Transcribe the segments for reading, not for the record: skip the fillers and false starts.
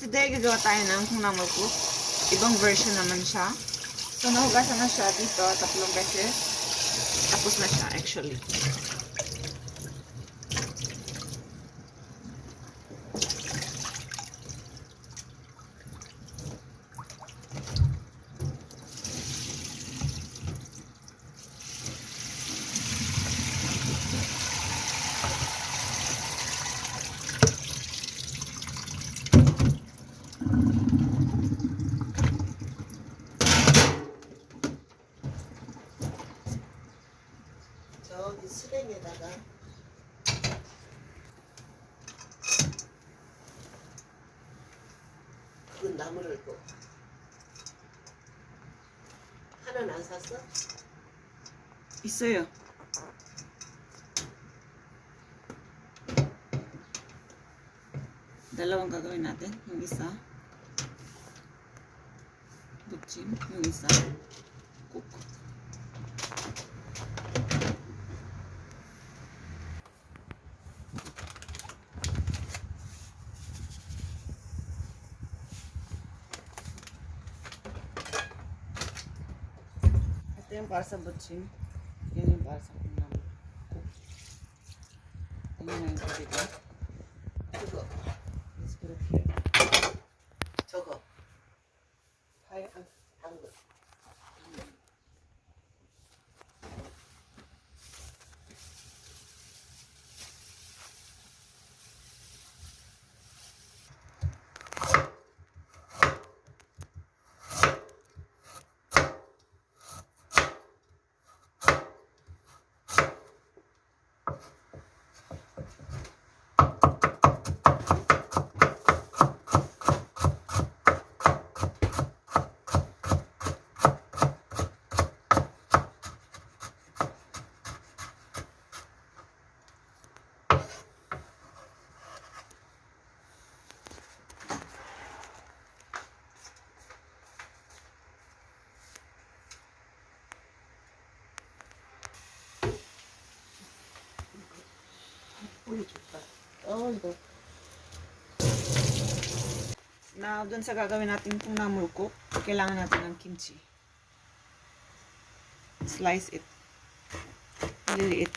today gagawa tayo ng 콩나물국. Ibang version naman siya. So nahugasan na siya dito 3 beses. Tapos na siya actually. 저기 수랭에다가 그건 나무를 또 하나는 안 샀어? 있어요. dalawang gagawin natin. Yung isa, butchim. Yung isa, cook. Ito yung para sa butchim. Yan yung para sa 콩나물. Tingnan na yung dito. 그거 Let's put it here. 저거 파이, 당근 뿌리 좋다. 이거 Now, dun sa gagawin natin 콩나물국, kailangan natin ng kimchi. Slice it. Maliliit.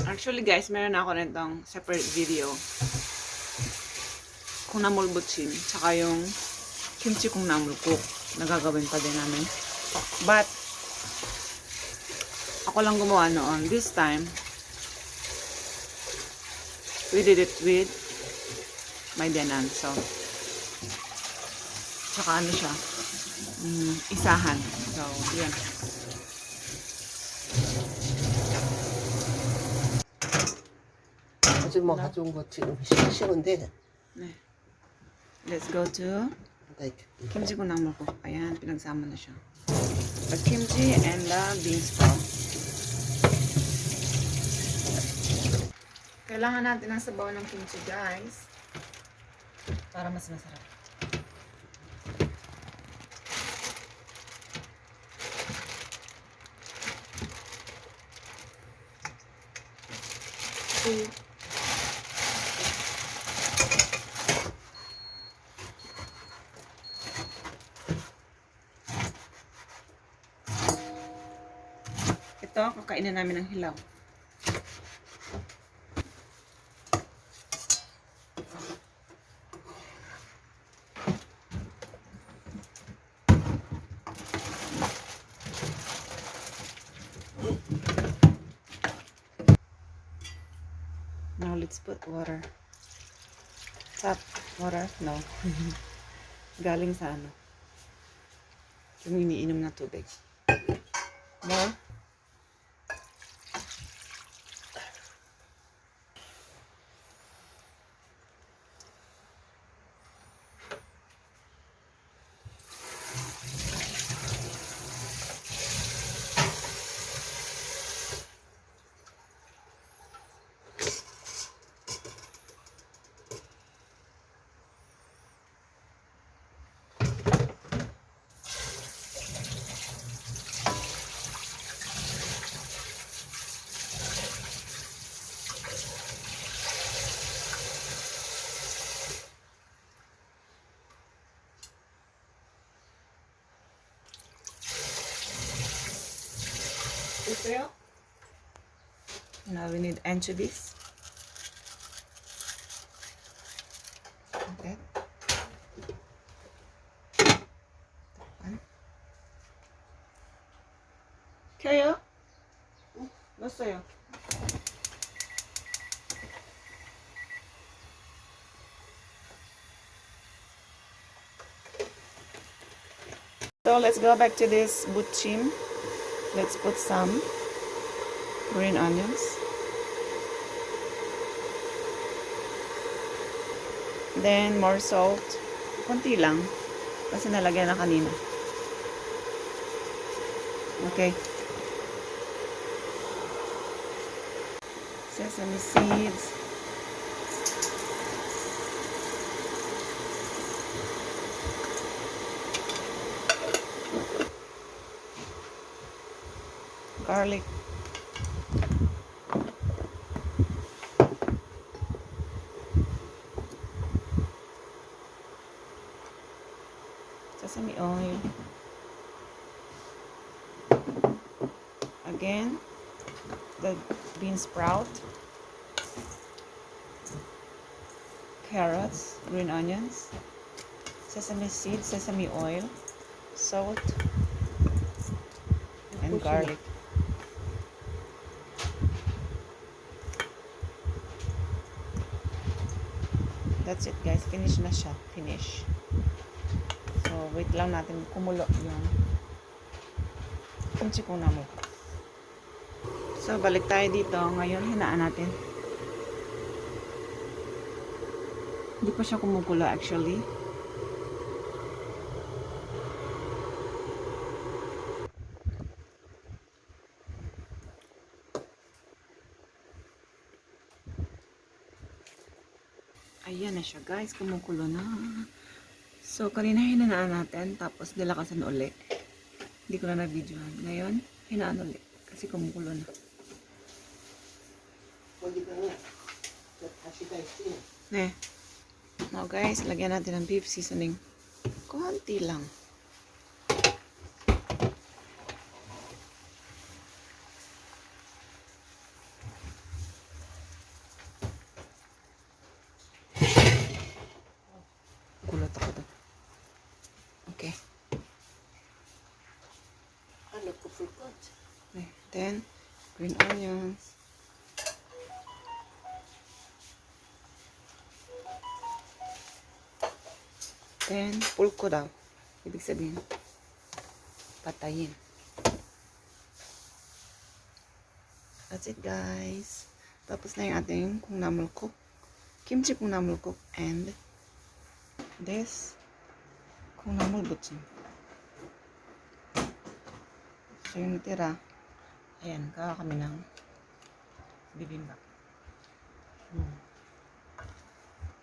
Actually guys, meron ako nitong separate video. 콩나물 buchim, tsaka yung kimchi 콩나물국. Nagagawin pa din namin. But, ako lang gumawa noon. This time, we did it with my denan. So, tsaka ano siya, isahan. So, yan. 아직 뭐 가져온 거 지금 싱싱한데 네. Let's go to 나 kimchi 콩나물국. Ayan, pinagsama na siya. The kimchi and the bean sprout. Kailangan natin ng sabaw ng kimchi, guys. Para mas masarap. Ito, kakainin namin ng hilaw. Now let's put water. Tap water? No. Galing sa ano? Yung iniinom na tubig. More? Now we need anchovies. Okay. Kaya? Nasa'yo? So let's go back to this buchim. Let's put some green onions. Then more salt. Konti lang. Kasi nalagyan na kanina. Okay. Sesame seeds. Garlic. Sesame oil. Again, the bean sprout. Carrots, green onions, sesame seeds, sesame oil, salt, and garlic. That's it guys, finish na siya, finish. So wait lang natin kumulo yung kimchi콩나물국. So balik tayo dito, ngayon hinaan natin. Hindi pa siya kumukulo actually. Ayan na siya guys, kumukulo na. So kanina hinanaan natin, tapos nilakasan uli. Hindi ko na na-videohan. Ngayon, hinaan uli. Kasi kumukulo na. Now guys, lagyan natin ng beef seasoning. Konti lang. Gulat ako doon. Okay. Okay. Then, green onions. Then, pulko daw. Ibig sabihin, patayin. That's it guys. Tapos na yung ating 콩나물국, 김치콩나물국, and this 콩나물부침. So yung natira, ayan, gawa kami ng bibimbap.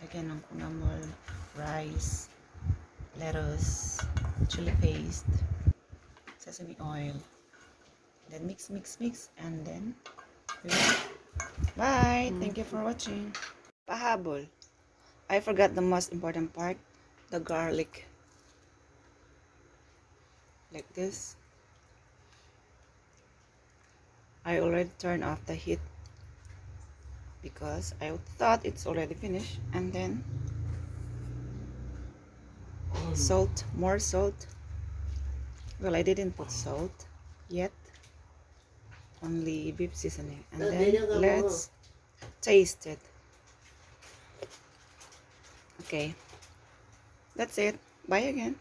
Lagyan ng 콩나물, rice, lettuce, chili paste, sesame oil, then mix, and then bye. Thank you for watching. Pahabol, I forgot the most important part, the garlic. Like this. I already turned off the heat because I thought it's already finished. And then salt, more salt. Well, I didn't put salt yet. only beef seasoning. And 너 then 내려가 뭐. let's taste it. Okay. That's it. Bye again.